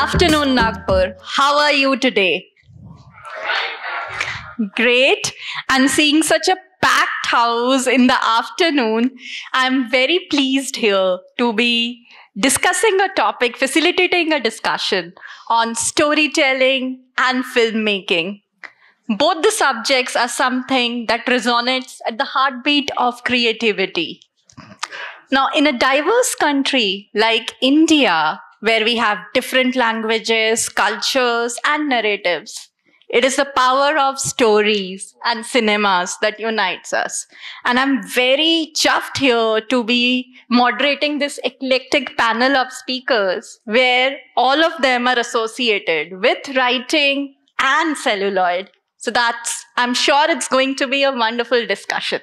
afternoon, Nagpur. How are you today? Great. And seeing such a packed house in the afternoon, I'm very pleased here to be discussing a topic, facilitating a discussion on storytelling and filmmaking. Both the subjects are something that resonates at the heartbeat of creativity. Now, in a diverse country like India, where we have different languages, cultures, and narratives, it is the power of stories and cinemas that unites us. And I'm very chuffed here to be moderating this eclectic panel of speakers where all of them are associated with writing and celluloid. So I'm sure it's going to be a wonderful discussion.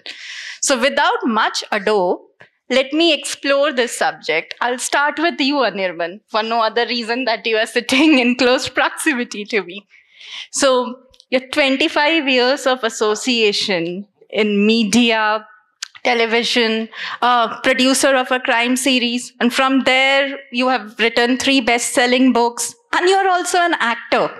So without much ado, let me explore this subject. I'll start with you, Anirban, for no other reason that you are sitting in close proximity to me. So your 25 years of association in media, television, producer of a crime series, and from there you have written 3 best-selling books, and you're also an actor.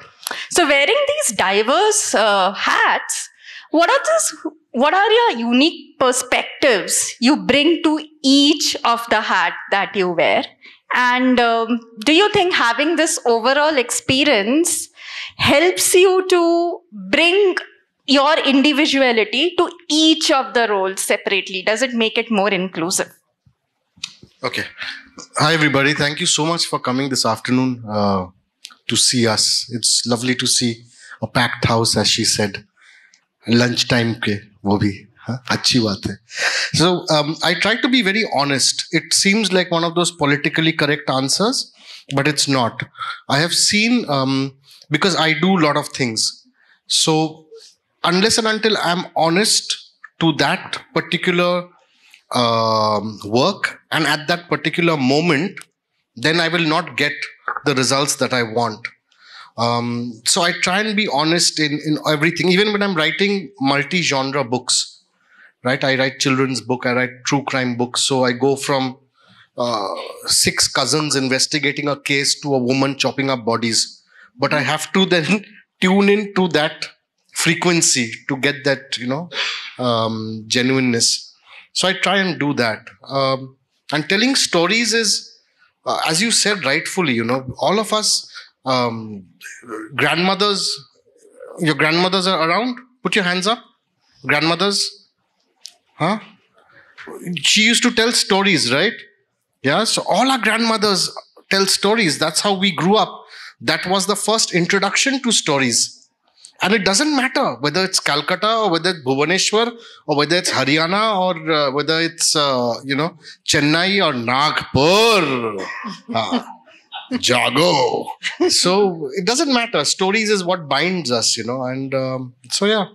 So wearing these diverse hats, what are your unique perspectives you bring to each of the hat that you wear? And do you think having this overall experience helps you to bring your individuality to each of the roles separately? Does it make it more inclusive? Okay. Hi, everybody. Thank you so much for coming this afternoon to see us. It's lovely to see a packed house, as she said. Lunchtime ke, wo bhi. Achhi baat hai. So I try to be very honest. It seems like one of those politically correct answers, but it's not. I have seen, because I do a lot of things. So unless and until I'm honest to that particular work and at that particular moment, then I will not get the results that I want. So I try and be honest in everything, even when I'm writing multi-genre books, right? I write children's book, I write true crime books. So I go from 6 cousins investigating a case to a woman chopping up bodies. But I have to then tune into that frequency to get that, genuineness. So I try and do that. And telling stories is, as you said rightfully, all of us, grandmothers, your grandmothers are around? Put your hands up. Grandmothers? Huh? She used to tell stories, right? Yeah, so all our grandmothers tell stories. That's how we grew up. That was the first introduction to stories. And it doesn't matter whether it's Calcutta or whether it's Bhubaneswar or whether it's Haryana or whether it's, Chennai or Nagpur. Jago. So it doesn't matter. Stories is what binds us, and so yeah.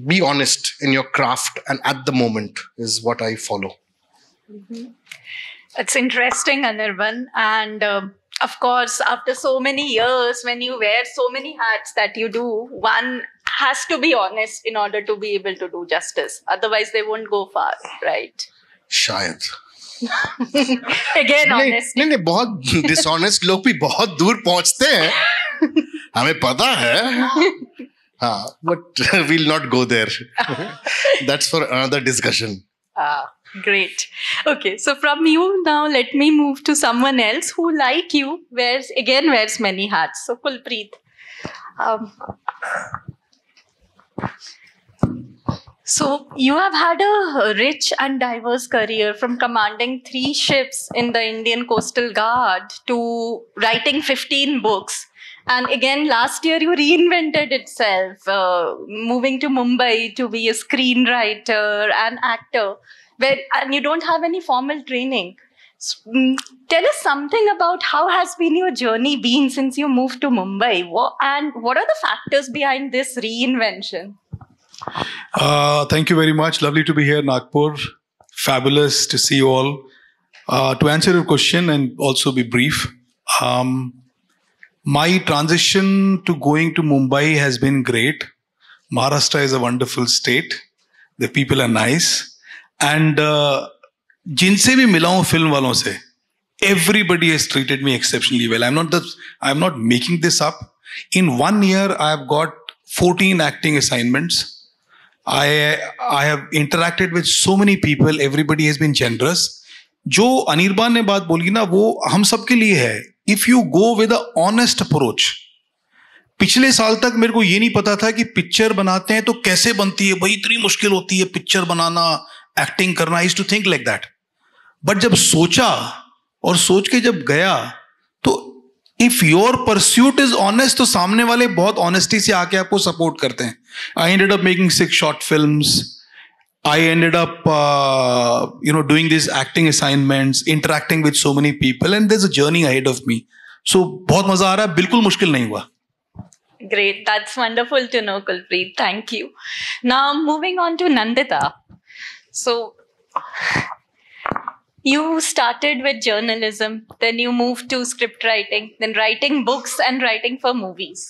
Be honest in your craft and at the moment is what I follow. Mm-hmm. It's interesting, Anirban. And of course, after so many years, when you wear so many hats that you do, one has to be honest in order to be able to do justice. Otherwise, they won't go far, right? Shayad. Again, honest. नहीं, बहुत dishonest लोग भी बहुत दूर पहुंचते हैं. हमें पता है. But we'll not go there. That's for another discussion. Great. Okay, so from you now, let me move to someone else who, like you, wears many hats. So, Kulpreet. So, you have had a rich and diverse career, from commanding 3 ships in the Indian Coastal Guard to writing 15 books. And again, last year you reinvented itself, moving to Mumbai to be a screenwriter and actor, and you don't have any formal training. So, tell us something about how has been your journey been since you moved to Mumbai, and what are the factors behind this reinvention? Thank you very much. Lovely to be here, Nagpur. Fabulous to see you all. To answer your question and also be brief, my transition to going to Mumbai has been great. Maharashtra is a wonderful state. The people are nice. And जिनसे भी मिला हूँ film वालों से, Everybody has treated me exceptionally well. I'm not making this up. In 1 year, I have got 14 acting assignments. I have interacted with so many people. Everybody has been generous. जो अनिर्बान ने बात बोली ना, वो हम सबके लिए है. If you go with an honest approach. पिछले साल तक मेरे को ये नहीं पता था कि पिक्चर बनाते हैं तो कैसे बनती है. भाई इतनी मुश्किल होती है पिक्चर बनाना, एक्टिंग करना. I used to think like that. But जब सोचा और सोच के जब गया, तो if your pursuit is honest, तो सामने वाले बहुत ऑनेस्टी से आके आपको सपोर्ट करते हैं. I ended up making 6 short films. I ended up doing this acting assignments, interacting with so many people, and there is a journey ahead of me. So बहुत मजा आ रहा है, बिल्कुल मुश्किल नहीं हुआ. Great, that's wonderful to know, Kulpreet. Thank you. Now moving on to Nandita. So you started with journalism, then you moved to script writing, then writing books and writing for movies.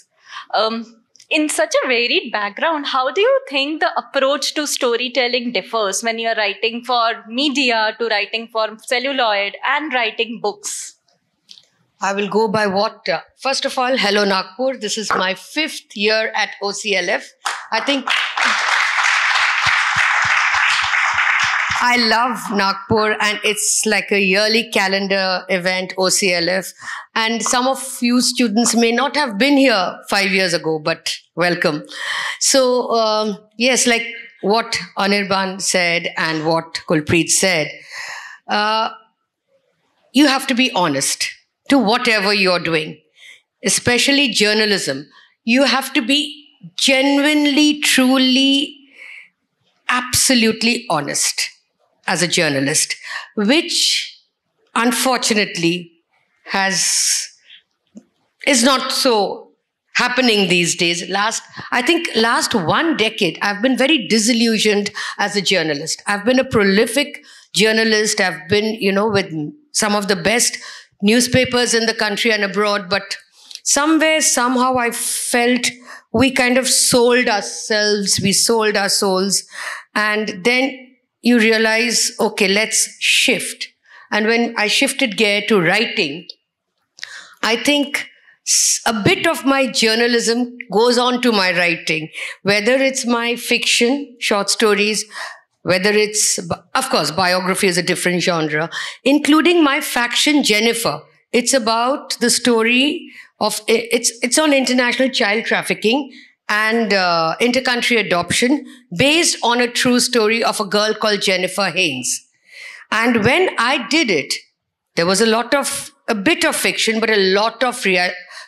In such a varied background, how do you think the approach to storytelling differs when you're writing for media to writing for celluloid and writing books? I will go by what? First of all, hello Nagpur. This is my 5th year at OCLF. I think I love Nagpur, and it's like a yearly calendar event, OCLF. And some of you students may not have been here 5 years ago, but welcome. So, yes, like what Anirban said and what Kulpreet said, you have to be honest to whatever you're doing, especially journalism. You have to be genuinely, truly, absolutely honest as a journalist, which unfortunately is not so happening these days. I think last 1 decade, I've been very disillusioned as a journalist. I've been a prolific journalist. I've been, with some of the best newspapers in the country and abroad, but somewhere, somehow I felt we kind of sold ourselves, we sold our souls, and then you realize, okay, let's shift. And when I shifted gear to writing, I think a bit of my journalism goes on to my writing, whether it's my fiction, short stories, whether it's, of course, biography is a different genre, including my faction, Jennifer. It's about the story of, it's on international child trafficking and intercountry adoption based on a true story of a girl called Jennifer Haynes. And when I did it, there was a bit of fiction, but a lot of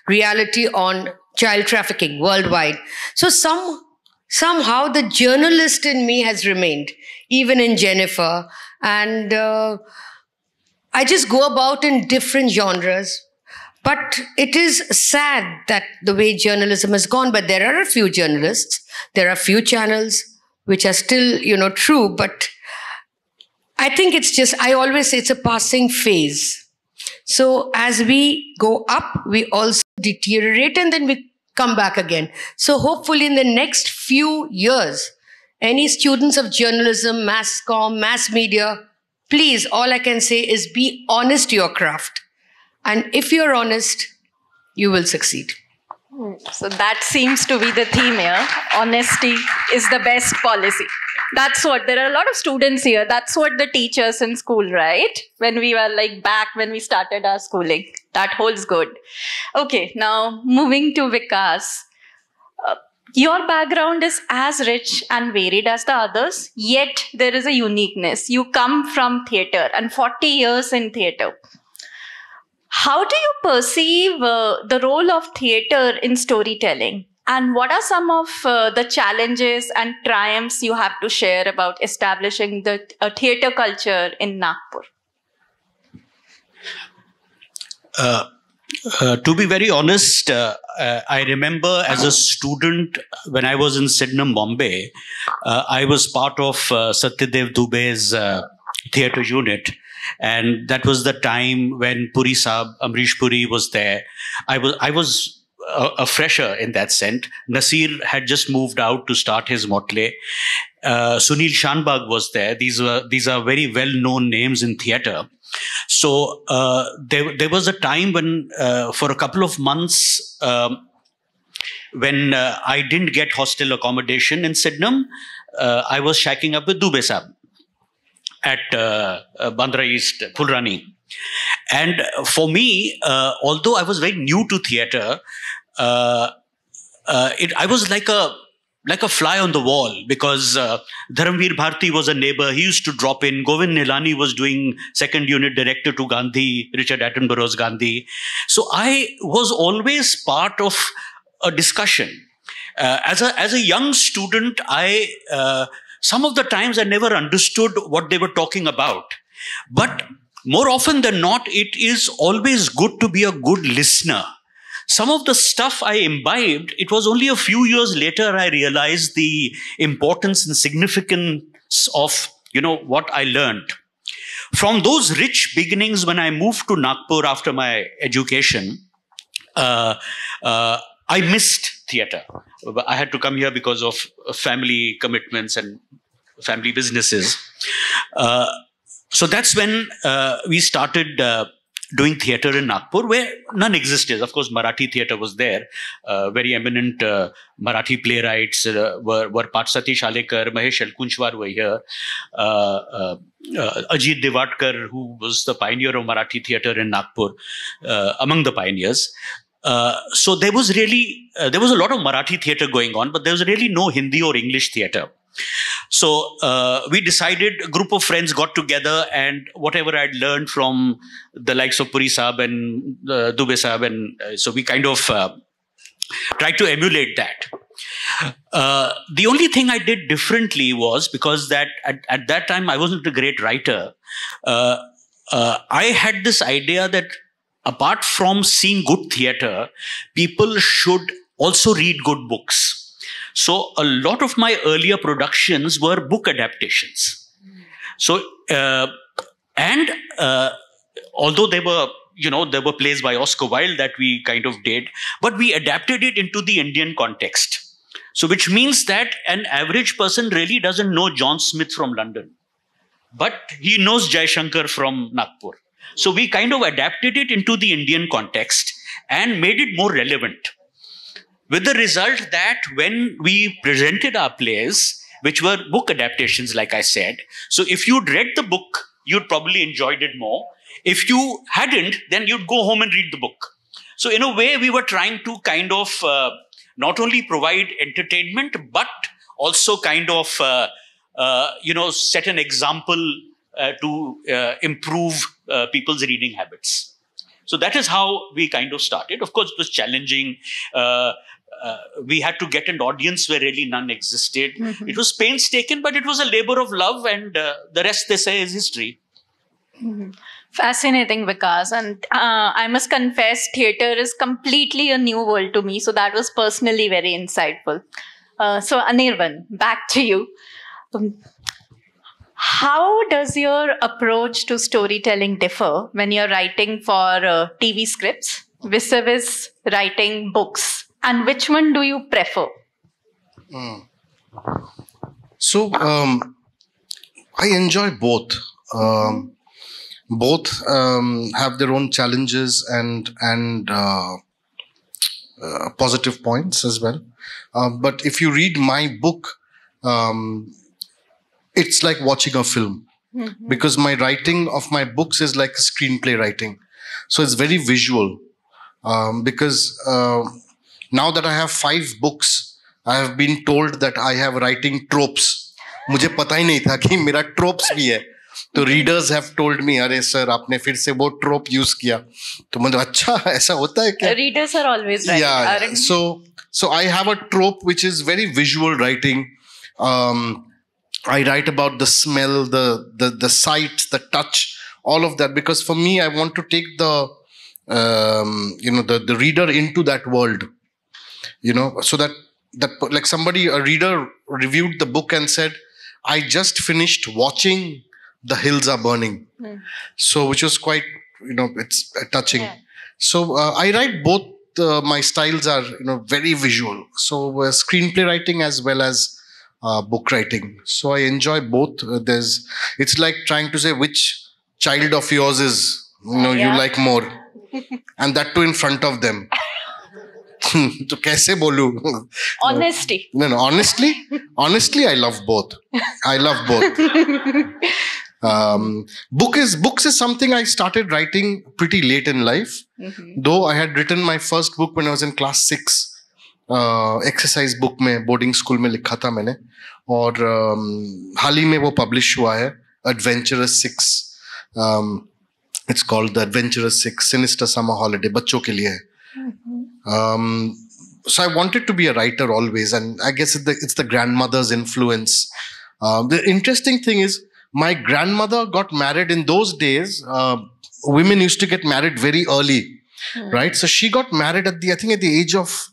reality on child trafficking worldwide. So somehow the journalist in me has remained, even in Jennifer. And I just go about in different genres. But it is sad that the way journalism has gone. But there are a few journalists, there are a few channels which are still, true. But I think it's just, I always say it's a passing phase. So as we go up, we also deteriorate and then we come back again. So hopefully in the next few years, any students of journalism, mass comm, mass media, please, all I can say is be honest to your craft. And if you're honest, you will succeed. So that seems to be the theme here. Honesty is the best policy. That's what, there are a lot of students here. That's what the teachers in school, right? When we were back when we started our schooling. That holds good. Okay, now moving to Vikash. Your background is as rich and varied as the others, yet there is a uniqueness. You come from theatre and 40 years in theatre. How do you perceive the role of theatre in storytelling? And what are some of the challenges and triumphs you have to share about establishing a theatre culture in Nagpur? To be very honest, I remember as a student when I was in Sydenham, Bombay, I was part of Satyadev Dubey's theatre unit. And that was the time when Puri Saab, Amrish Puri was there. I was a fresher in that sense. Nasir had just moved out to start his motley. Sunil Shanbag was there. These are very well-known names in theatre. So there was a time when, for a couple of months, when I didn't get hostel accommodation in Sydenham, I was shacking up with Dubey Saab at Bandra East, Phulrani. And for me, although I was very new to theatre, I was like a fly on the wall, because Dharamveer Bharti was a neighbor. He used to drop in. Govind Nilani was doing second unit director to Gandhi, Richard Attenborough's Gandhi. So I was always part of a discussion. As a young student, some of the times I never understood what they were talking about. But more often than not, it is always good to be a good listener. Some of the stuff I imbibed, it was only a few years later I realized the importance and significance of, what I learned. From those rich beginnings, when I moved to Nagpur after my education, I missed theatre. I had to come here because of family commitments and family businesses. So that's when we started doing theatre in Nagpur, where none existed. Of course, Marathi theatre was there. Very eminent Marathi playwrights were Patsati Shalekar, Mahesh Elkunchwar were here. Ajit Devatkar, who was the pioneer of Marathi theatre in Nagpur, among the pioneers. So there was a lot of Marathi theatre going on, but there was really no Hindi or English theatre. So we decided, a group of friends got together, and whatever I'd learned from the likes of Puri Saab and Dubey Saab, and so we kind of tried to emulate that. The only thing I did differently was, because that at that time I wasn't a great writer, I had this idea that apart from seeing good theatre, people should also read good books. So a lot of my earlier productions were book adaptations. So, although there were plays by Oscar Wilde that we kind of did, but we adapted it into the Indian context. So which means that an average person really doesn't know John Smith from London, but he knows Jai Shankar from Nagpur. So we kind of adapted it into the Indian context and made it more relevant. With the result that when we presented our plays, which were book adaptations, like I said, so if you'd read the book, you'd probably enjoyed it more. If you hadn't, then you'd go home and read the book. So in a way, we were trying to kind of not only provide entertainment, but also kind of, set an example to improve people's reading habits. So that is how we kind of started. Of course, it was challenging. We had to get an audience where really none existed. Mm-hmm. It was painstaking, but it was a labor of love, and the rest, they say, is history. Mm-hmm. Fascinating, Vikas. And I must confess, theatre is completely a new world to me. So that was personally very insightful. So Anirban, back to you. How does your approach to storytelling differ when you're writing for TV scripts vis-a-vis writing books? And which one do you prefer? So, I enjoy both. Both have their own challenges and positive points as well. But if you read my book, it's like watching a film. Mm-hmm. Because my writing of my books is like a screenplay writing. So it's very visual. Because now that I have 5 books, I have been told that I have writing tropes. मुझे पता ही नहीं था कि मेरा tropes भी है. तो readers have told me, अरे sir, आपने फिर से वो trope use किया. तो मतलब अच्छा ऐसा होता है क्या? Readers are always right. Yeah. So I have a trope which is very visual writing. I write about the smell, the sight, the touch, all of that, because for me, I want to take the reader into that world. So that like a reader reviewed the book and said, I just finished watching The Hills Are Burning. So, which was quite, it's touching. Yeah. So, I write both, my styles are, very visual. So, screenplay writing as well as book writing. So, I enjoy both. It's like trying to say which child of yours is No, you Yeah. like more. And that too in front of them. तो कैसे बोलूं? Honesty. No, honestly, I love both. I love both. Books is something I started writing pretty late in life. Though I had written my first book when I was in class 6. Exercise book में boarding school में लिखा था मैंने, और हाल ही में वो publish हुआ है, Adventurous 6. It's called the Adventurous 6 Sinister Summer Holiday. बच्चों के लिए है. So I wanted to be a writer always, and I guess it's the grandmother's influence. The interesting thing is, my grandmother got married in those days. Women used to get married very early, right? So she got married at the age of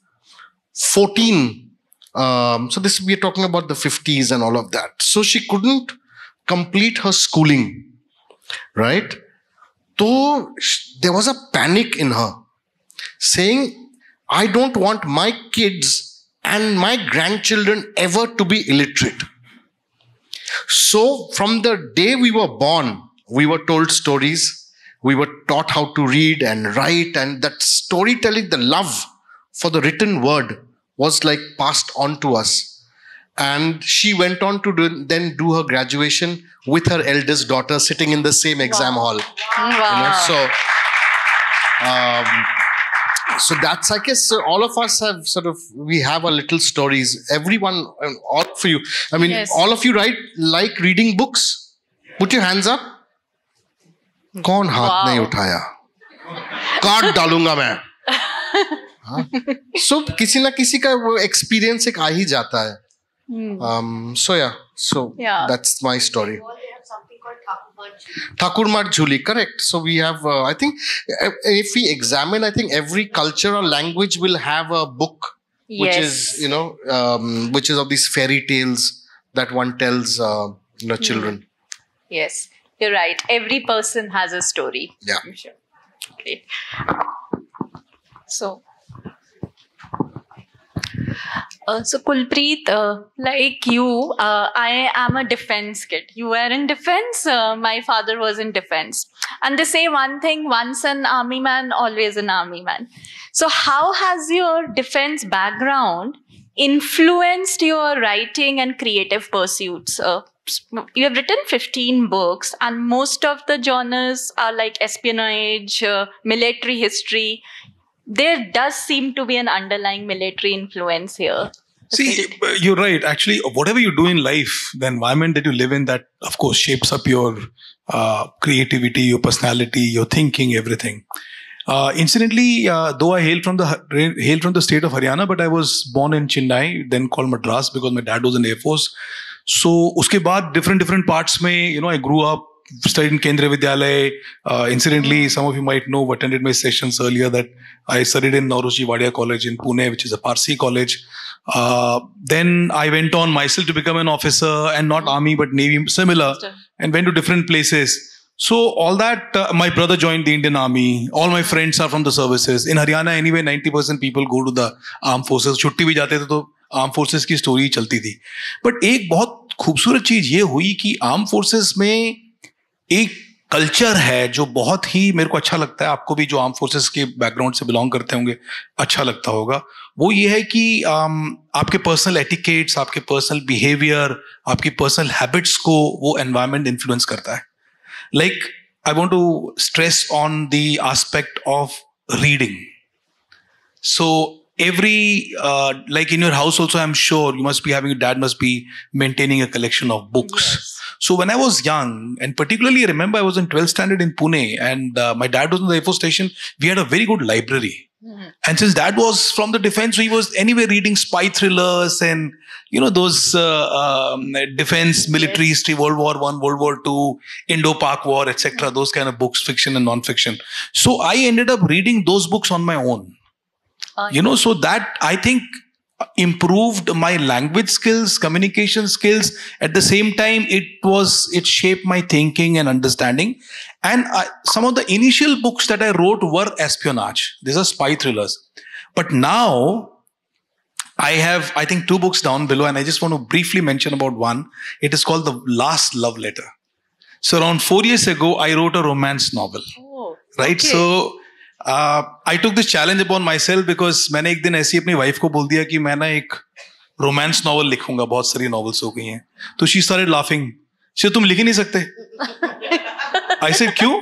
14. So this, we are talking about the 50s and all of that. So she couldn't complete her schooling, right? So there was a panic in her, saying, I don't want my kids and my grandchildren ever to be illiterate. So from the day we were born, we were told stories, we were taught how to read and write, and that storytelling, the love for the written word was like passed on to us. And she went on to then do her graduation with her eldest daughter sitting in the same exam hall. Wow. So that's, I guess, all of us have we have our little stories. Everyone, all of you. I mean, Yes. all of you like reading books? Put your hands up. कौन हाथ नहीं उठाया? काट डालूंगा मैं. So किसी ना किसी का वो experience एक आ ही जाता है. So Yeah. that's my story. Thakur Mat Jhuli, correct. So we have, I think, if we examine, I think every culture or language will have a book, which Yes. is, which is of these fairy tales that one tells, children. Yes, you're right. Every person has a story. Yeah. I'm sure. Great. So Kulpreet, like you, I am a defense kid. You were in defense. My father was in defense. And they say one thing, once an army man, always an army man. So how has your defense background influenced your writing and creative pursuits? You have written 15 books, and most of the genres are like espionage, military history. There does seem to be an underlying military influence here. See, you're right. Actually, whatever you do in life, the environment that you live in, that of course shapes up your creativity, your personality, your thinking, everything. Incidentally, though I hail from the state of Haryana, but I was born in Chennai, then called Madras, because my dad was in the Air Force. So, uske baad different parts mein, I grew up, studied in Kendriya Vidyalaya. Incidentally, some of you might know, attended my sessions earlier, that I studied in Nauroji Wadia College in Pune, which is a Parsi college. Then I went on myself to become an officer, and not army but navy, similar, and went to different places. So all that, my brother joined the Indian Army. All my friends are from the services. In Haryana, anyway, 90% people go to the armed forces. छुट्टी भी जाते थे तो armed forces की story चलती थी. But एक बहुत खूबसूरत चीज ये हुई कि armed forces में एक कल्चर है जो बहुत ही मेरे को अच्छा लगता है. आपको भी जो आर्म फोर्सेस के बैकग्राउंड से बिलोंग करते होंगे अच्छा लगता होगा. वो ये है कि आपके पर्सनल एटिकेट्स, आपके पर्सनल बिहेवियर, आपकी पर्सनल हैबिट्स को वो एनवायरनमेंट इन्फ्लुएंस करता है. Like I want to stress on the aspect of reading. So every like in your house also, I'm sure you must be having, your dad must be maintaining a collection of books. Yes. So when I was young, and particularly I remember I was in 12th standard in Pune, and my dad was in the Air Force station. We had a very good library. And since dad was from the defense, so he was anyway reading spy thrillers and those defense military history, World War I, World War II, Indo-Pak War, etc. Those kind of books, fiction and non-fiction. So I ended up reading those books on my own. So that I think improved my language skills, communication skills. At the same time, it shaped my thinking and understanding. And some of the initial books that I wrote were espionage. These are spy thrillers. But now I have, I think, 2 books down below, and I just want to briefly mention about one. It is called The Last Love Letter. So around 4 years ago, I wrote a romance novel. right? Okay. So I took this challenge upon myself because मैंने एक दिन ऐसी अपनी wife को बोल दिया कि मैं ना एक romance novel लिखूंगा, बहुत सारी novels हो गई हैं. तो she started laughing. she तुम लिख ही नहीं सकते. I said क्यों?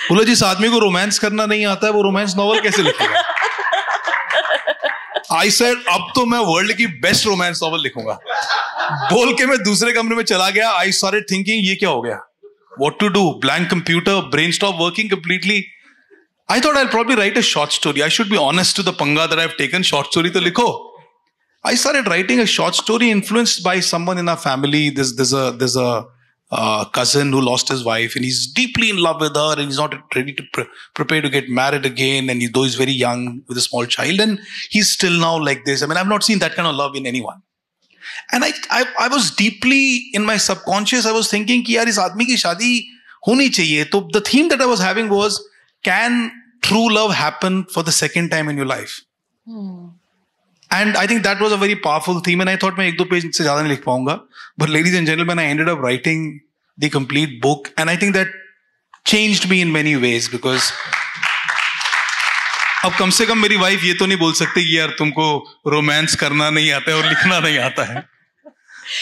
बोला जिस आदमी को रोमांस करना नहीं आता है वो रोमांस नॉवल कैसे लिखेगा? I said अब तो मैं वर्ल्ड की बेस्ट रोमांस नॉवल लिखूंगा. बोल के मैं दूसरे कमरे में चला गया. I started thinking ये क्या हो गया? What to do? Blank computer, brain stopped working completely. I thought I'll probably write a short story. I should be honest to the panga that I've taken. Short story to likho. I started writing a short story influenced by someone in our family. There's a cousin who lost his wife and he's deeply in love with her and he's not ready to prepare to get married again. And though he's very young with a small child and he's still now like this. I mean, I've not seen that kind of love in anyone. And I was deeply in my subconscious. I was thinking कि यार इस आदमी की शादी होनी चाहिए. तो the theme that I was having was, can true love happen for the second time in your life? And I think that was a very powerful theme. And I thought मैं एक दो पेज से ज़्यादा नहीं लिख पाऊंगा. But ladies and gentlemen, I ended up writing the complete book. And I think that changed me in many ways because अब कम से कम मेरी वाइफ ये तो नहीं बोल सकती कि यार तुमको रोमांस करना नहीं आता है और लिखना नहीं आता है.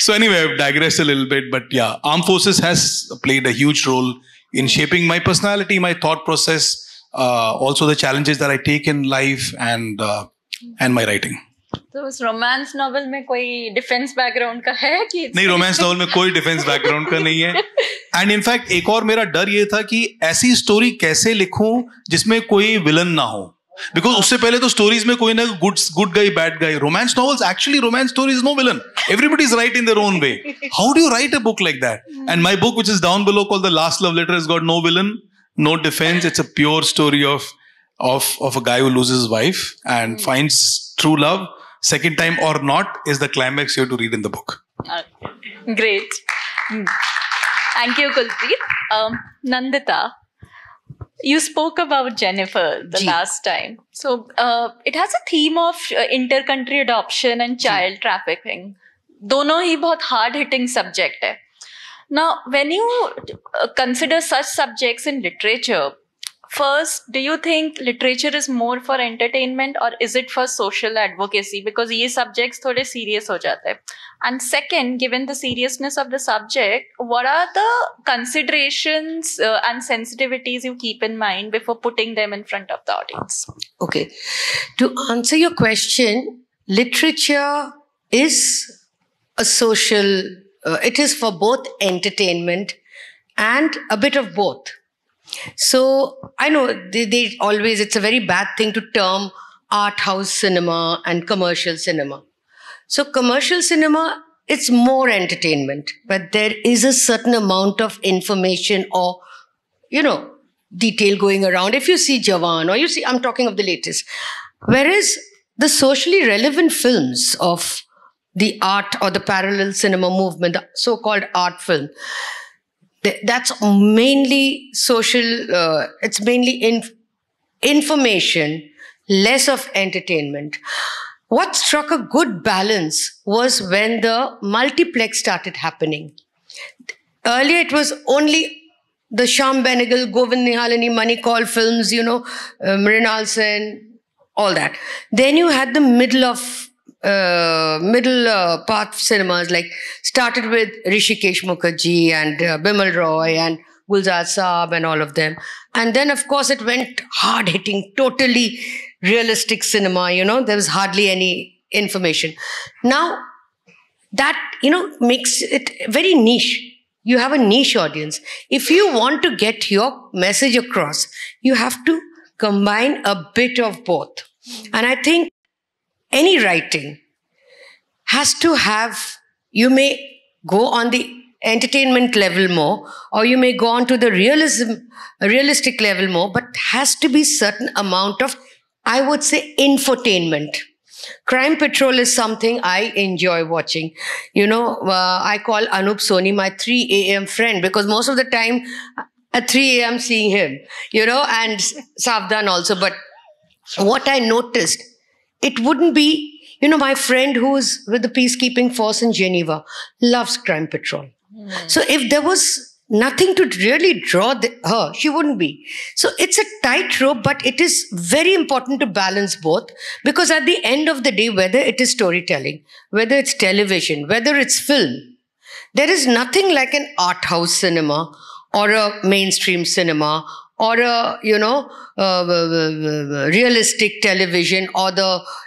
So anyway, I've digressed a little bit. But yeah, Armed Forces has played a huge role in shaping my personality, my thought process, also the challenges that I take in life and my writing. तो उस romance novel में कोई defence background का है कि नहीं, romance novel में कोई डिफेंस बैकग्राउंड का नहीं है. एंड इनफैक्ट एक और मेरा डर ये था कि ऐसी स्टोरी कैसे लिखूं जिसमें कोई विलन ना हो. बिकॉज उससे पहले तो स्टोरीज में कोई ना good guy bad guy. Romance novels, actually romance stories no villain. Everybody is right in their own way. How do you write a book like that? And my book, which is down below, called The Last Love Letter, has got no villain, no defense. It's a pure story of a guy who loses his wife and finds true love. Second time or not is the climax you have to read in the book. Great. Thank you, Kulpreet. Nandita, you spoke about Jennifer the last time. So it has a theme of inter-country adoption and child trafficking. दोनों ही बहुत hard hitting subject है. Now, when you consider such subjects in literature, first, do you think literature is more for entertainment or is it for social advocacy? Because ये subjects थोड़े serious हो जाते हैं. And second, given the seriousness of the subject, what are the considerations and sensitivities you keep in mind before putting them in front of the audience? Okay. To answer your question, literature is a social, it is for both entertainment and a bit of both. So I know they always, it's a very bad thing to term art house cinema and commercial cinema. So commercial cinema, it's more entertainment, but there is a certain amount of information or, detail going around. If you see Jawan or you see, I'm talking of the latest. Whereas the socially relevant films of the art or the parallel cinema movement, the so-called art film, that's mainly social, it's mainly information, less of entertainment. What struck a good balance was when the multiplex started happening. Earlier, it was only the Shyam Benegal, Govind Nihalani, Money Call films, Mrinal Sen, all that. Then you had the middle path cinemas, like started with Rishikesh Mukherjee and Bimal Roy and Gulzar Saab and all of them. And then, of course, it went hard-hitting, totally realistic cinema, there was hardly any information. Now, that, makes it very niche. You have a niche audience. If you want to get your message across, you have to combine a bit of both. And I think any writing has to have, you may go on the entertainment level more, or you may go on to the realistic level more, but has to be certain amount of, I would say, infotainment. Crime Patrol is something I enjoy watching. I call Anup Soni my 3 a.m. friend because most of the time at 3 a.m. seeing him, and Savdan also. But what I noticed, it wouldn't be, my friend who's with the peacekeeping force in Geneva loves Crime Patrol. So if there was nothing to really draw her. She wouldn't be. So it's a tightrope, but it is very important to balance both, because at the end of the day, whether it is storytelling, whether it's television, whether it's film, there is nothing like an art house cinema or a mainstream cinema or a, realistic television or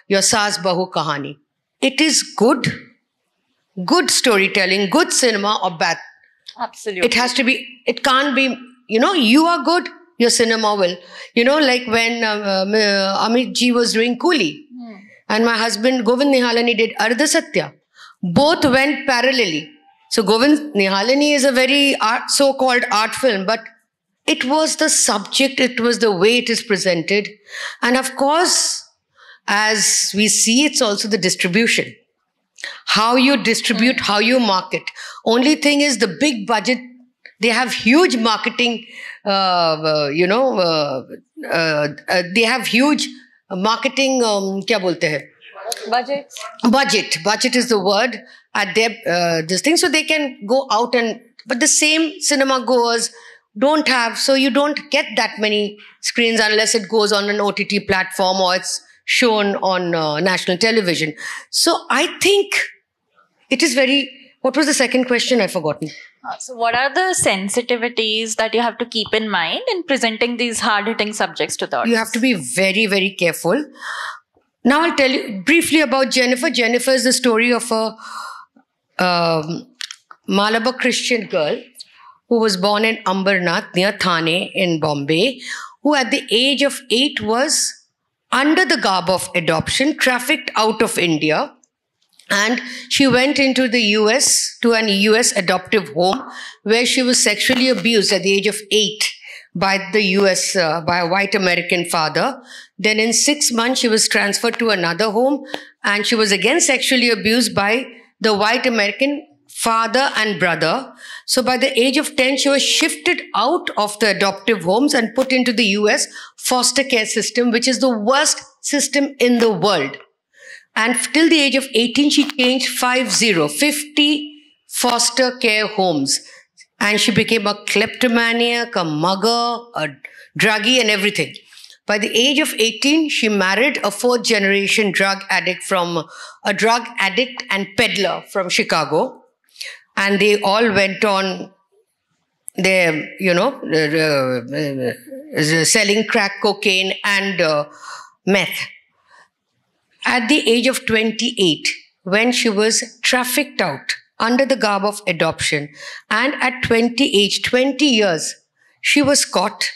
your Saas Bahu Kahani. It is good storytelling, good cinema or bad. Absolutely. It has to be, it can't be, you are good, your cinema will. Like when Amit ji was doing Coolie and my husband Govind Nihalani did Ardha Satya. Both went parallelly. So Govind Nihalani is a very so-called art film, but it was the subject, it was the way it is presented. And of course, as we see, it's also the distribution. How you distribute, how you market. Only thing is the big budget, they have huge marketing, they have huge marketing, kya bolte hai? Budget is the word at their, this thing. So they can go out but the same cinema goers don't have, so you don't get that many screens unless it goes on an OTT platform or it's shown on national television. So I think it is very, what was the second question? I've forgotten. So what are the sensitivities that you have to keep in mind in presenting these hard-hitting subjects to the audience? You have to be very, very careful. Now I'll tell you briefly about Jennifer. Jennifer is the story of a Malabar Christian girl who was born in Ambernath near Thane in Bombay, who at the age of 8 was under the garb of adoption, trafficked out of India. And she went into the US, to an US adoptive home, where she was sexually abused at the age of 8 by the US, by a white American father. Then in 6 months, she was transferred to another home, and she was again sexually abused by the white American father and brother. So by the age of 10, she was shifted out of the adoptive homes and put into the US foster care system, which is the worst system in the world. And till the age of 18, she changed 50 foster care homes. And she became a kleptomaniac, a mugger, a druggie, and everything. By the age of 18, she married a 4th-generation drug addict and peddler from Chicago. And they all went on their, selling crack cocaine and meth. At the age of 28, when she was trafficked out under the garb of adoption, and at 20 years, she was caught.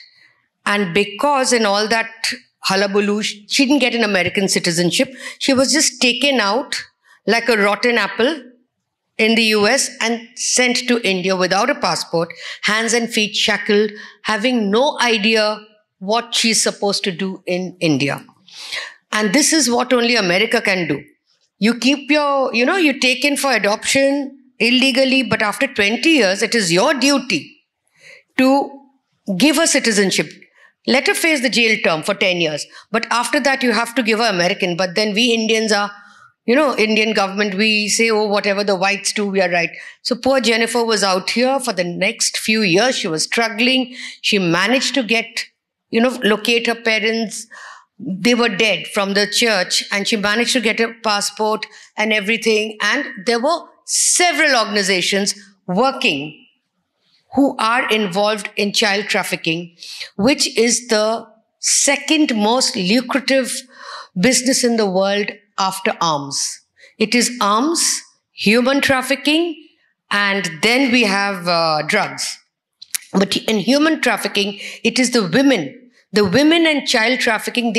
And because in all that hullabaloo, she didn't get an American citizenship. She was just taken out like a rotten apple in the US and sent to India without a passport, hands and feet shackled, having no idea what she's supposed to do in India. And this is what only America can do. You keep you take in for adoption illegally, but after 20 years, it is your duty to give her citizenship. Let her face the jail term for 10 years. But after that, you have to give her American. But then we Indians are, Indian government, we say, oh, whatever the whites do, we are right. So poor Jennifer was out here for the next few years. She was struggling. She managed to get, locate her parents. They were dead from the church, and she managed to get a passport and everything. And there were several organizations working who are involved in child trafficking, which is the second most lucrative business in the world after arms. It is arms, human trafficking, and then we have drugs. But in human trafficking, it is the women. The women and child trafficking,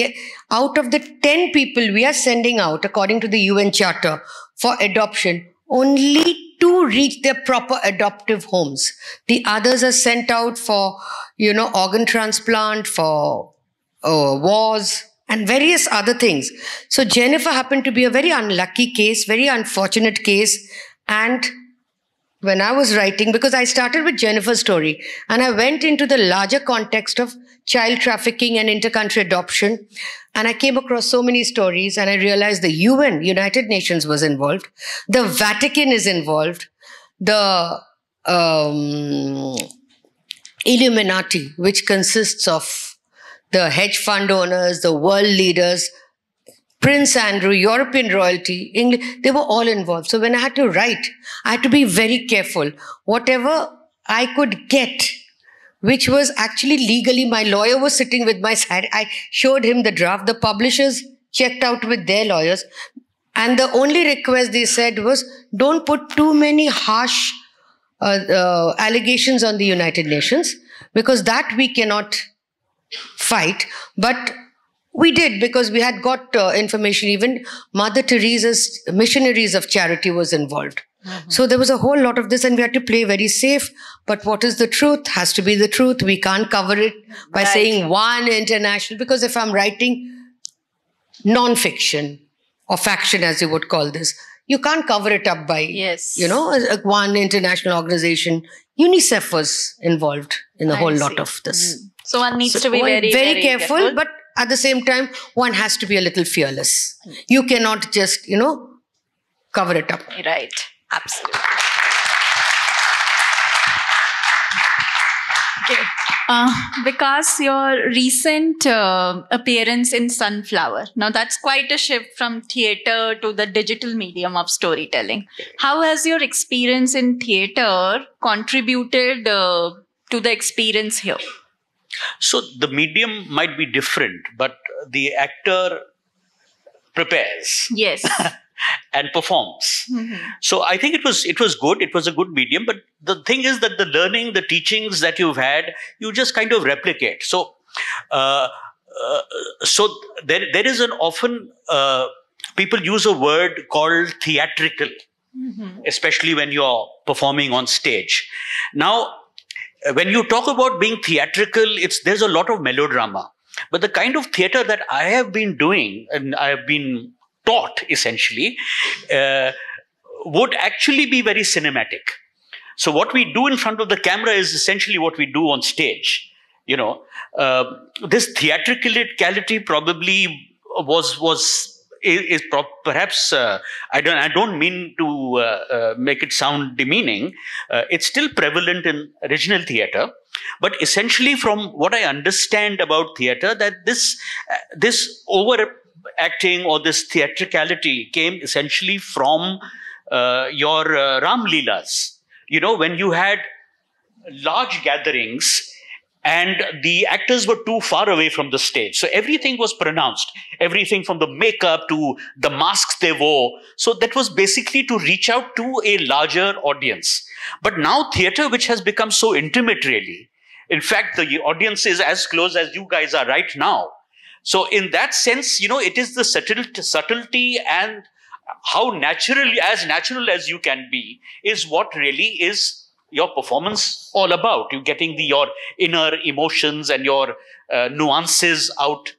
out of the 10 people we are sending out, according to the UN Charter, for adoption, only 2 reach their proper adoptive homes. The others are sent out for, organ transplant, for wars, and various other things. So Jennifer happened to be a very unlucky case, very unfortunate case. And when I was writing, because I started with Jennifer's story, and I went into the larger context of child trafficking and inter-country adoption, and I came across so many stories, and I realized the UN, United Nations, was involved. The Vatican is involved. The Illuminati, which consists of the hedge fund owners, the world leaders, Prince Andrew, European royalty, English, they were all involved. So when I had to write, I had to be very careful. Whatever I could get, which was actually legally, my lawyer was sitting with my side. I showed him the draft. The publishers checked out with their lawyers. And the only request they said was, don't put too many harsh allegations on the United Nations, because that we cannot fight. But we did, because we had got information. Even Mother Teresa's missionaries of charity was involved. So there was a whole lot of this, and we had to play very safe. But what is the truth has to be the truth. We can't cover it by saying one international, because if I'm writing non-fiction or faction, as you would call this, you can't cover it up by, one international organization. UNICEF was involved in a whole lot of this. So one needs to be very, very careful, but at the same time, one has to be a little fearless. You cannot just, cover it up. Right. Absolutely. Okay. Because your recent appearance in Sunflower, now that's quite a shift from theatre to the digital medium of storytelling. How has your experience in theatre contributed to the experience here? So the medium might be different, but the actor prepares. Yes. And performs. So I think it was good. It was a good medium. But the thing is that the learning, the teachings that you've had, you just kind of replicate. So there is an often people use a word called theatrical, especially when you're performing on stage. Now, when you talk about being theatrical, there's a lot of melodrama. But the kind of theater that I have been doing, and I have been taught essentially, would actually be very cinematic. So what we do in front of the camera is essentially what we do on stage. This theatricality probably is perhaps I don't mean to make it sound demeaning. It's still prevalent in original theater, but essentially, from what I understand about theater, that this overacting or this theatricality came essentially from your Ram Leelas. When you had large gatherings and the actors were too far away from the stage. So everything was pronounced, everything from the makeup to the masks they wore. So that was basically to reach out to a larger audience. But now theater, which has become so intimate really, in fact, the audience is as close as you guys are right now. So in that sense, it is the subtlety and how natural as you can be is what really is your performance all about. You getting your inner emotions and your nuances out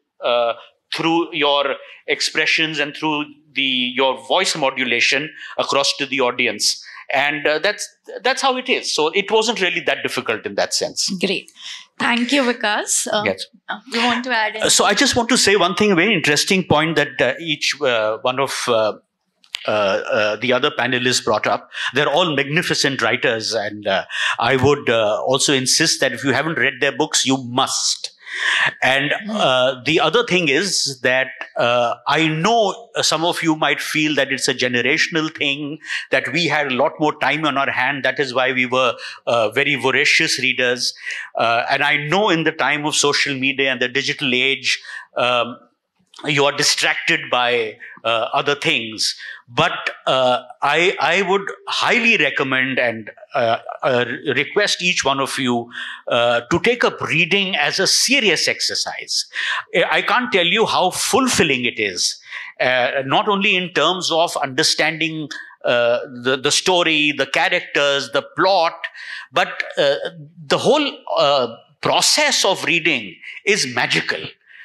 through your expressions and through your voice modulation across to the audience. And that's how it is. So it wasn't really that difficult in that sense. Great. Thank you, Vikash. Yes. You want to add anything? So I just want to say one thing, a very interesting point that each one of the other panelists brought up. They're all magnificent writers, and I would also insist that if you haven't read their books, you must. And the other thing is that I know some of you might feel that it's a generational thing, that we had a lot more time on our hand. That is why we were very voracious readers. And I know in the time of social media and the digital age, you are distracted by other things. But I would highly recommend and request each one of you to take up reading as a serious exercise. I can't tell you how fulfilling it is, not only in terms of understanding the story, the characters, the plot, but the whole process of reading is magical.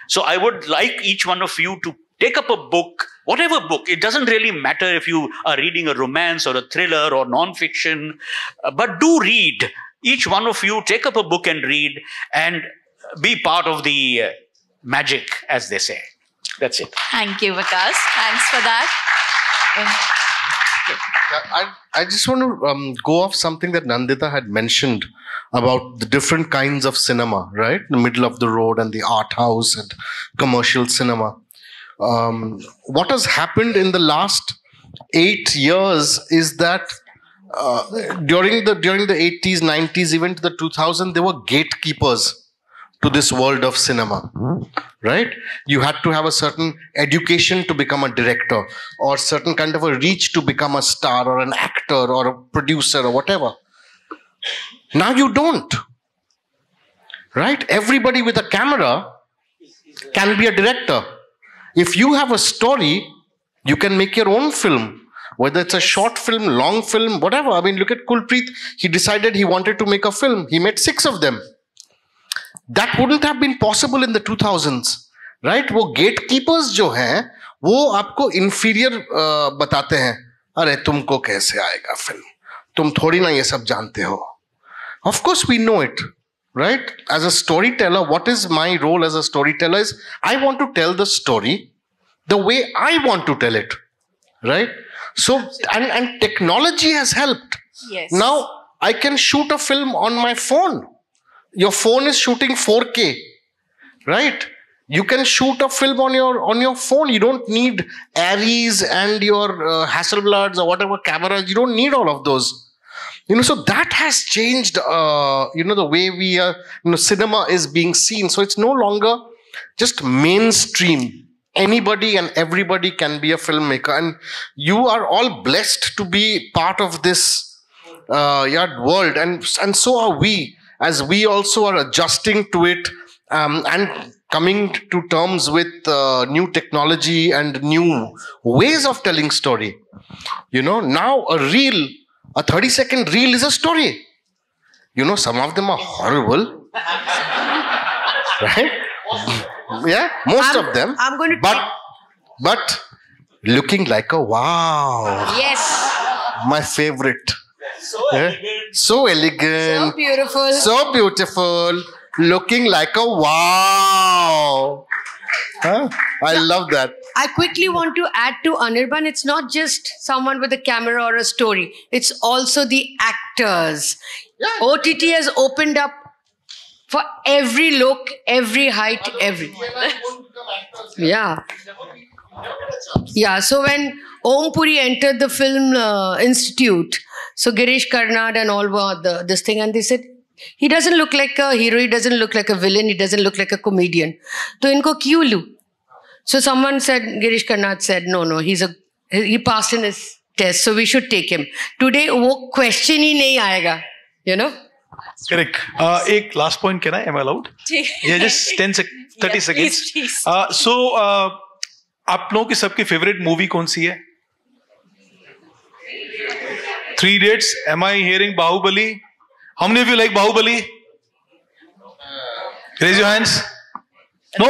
So I would like each one of you to take up a book, whatever book. It doesn't really matter if you are reading a romance or a thriller or non-fiction, but do read. Each one of you take up a book and read and be part of the magic, as they say. That's it. Thank you, Vikash. Thanks for that. Okay. I just want to go off something that Nandita had mentioned about the different kinds of cinema, right? The middle of the road and the art house and commercial cinema. What has happened in the last 8 years is that during the 80s, 90s, even to the 2000s, there were gatekeepers to this world of cinema, right? You had to have a certain education to become a director, or certain kind of a reach to become a star or an actor or a producer or whatever. Now you don't, right? Everybody with a camera can be a director. If you have a story, you can make your own film, whether it's a short film, long film, whatever. I mean, look at Kulpreet. He decided he wanted to make a film. He made 6 of them. That wouldn't have been possible in the 2000s, right? वो gatekeepers जो हैं, वो आपको inferior बताते हैं. अरे तुमको कैसे आएगा film? तुम थोड़ी ना ये सब जानते हो. Of course we know it, right? As a storyteller, what is my role as a storyteller is I want to tell the story the way I want to tell it, right? So, and technology has helped. Yes. Now I can shoot a film on my phone. Your phone is shooting 4K, right? You can shoot a film on your phone. You don't need Aries and your Hasselblads or whatever cameras. You don't need all of those. So that has changed, the way we are, cinema is being seen. So it's no longer just mainstream. Anybody and everybody can be a filmmaker. And you are all blessed to be part of this world. And so are we. As we also are adjusting to it and coming to terms with new technology and new ways of telling story. Now a 30-second reel is a story. Some of them are horrible. Right? Yeah, most of them. I'm going to but looking like a wow. Yes. My favorite. So elegant. So beautiful. So beautiful. Looking like a wow. I love that. I quickly want to add to Anirban, it's not just someone with a camera or a story. It's also the actors. Yeah. OTT has opened up for every look, every height, every... Yeah. Yeah, so when Om Puri entered the Film Institute, so Girish Karnad and all were this thing, and they said, he doesn't look like a hero, he doesn't look like a villain, he doesn't look like a comedian. So inko kyun lu? So someone said, Girish Karnad said, no, he passed in his test, so we should take him. Today, wo question hi nahi aayega, Correct. Ek last point, can I? Am I allowed? Yeah, just 30 seconds. Please. So, आप लोगों की सबकी favorite movie कौन सी है? 3 Idiots. Am I hearing Bahubali? How many of you like Bahubali? Raise your hands. No?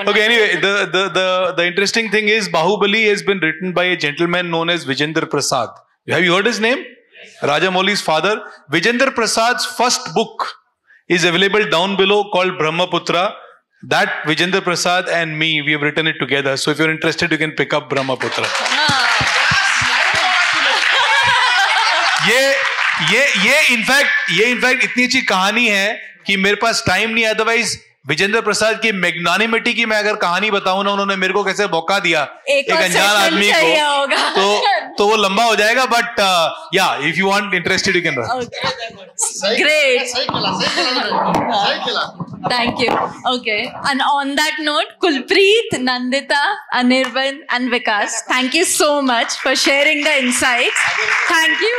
Okay, anyway, the interesting thing is Bahubali has been written by a gentleman known as Vijender Prasad. Have you heard his name? Rajamouli's father. Vijender Prasad's first book is available down below called Brahmaputra. That Vijender Prasad and me, we have written it together. So if you're interested, you can pick up Brahmaputra. ये in fact इतनी अच्छी कहानी है कि मेरे पास time नहीं है. Otherwise Vijendra Prasad की मैग्नानिमिटी की मैं अगर कहानी बताऊं ना, उन्होंने मेरे को कैसे मौका दिया एक अनजान आदमी को, तो वो लंबा हो जाएगा. बट या if you want interested you can run. Great. Thank you. Okay. And on that note, Kulpreet, Nandita, Anirban and Vikash, thank you so much for sharing the insights. Thank you.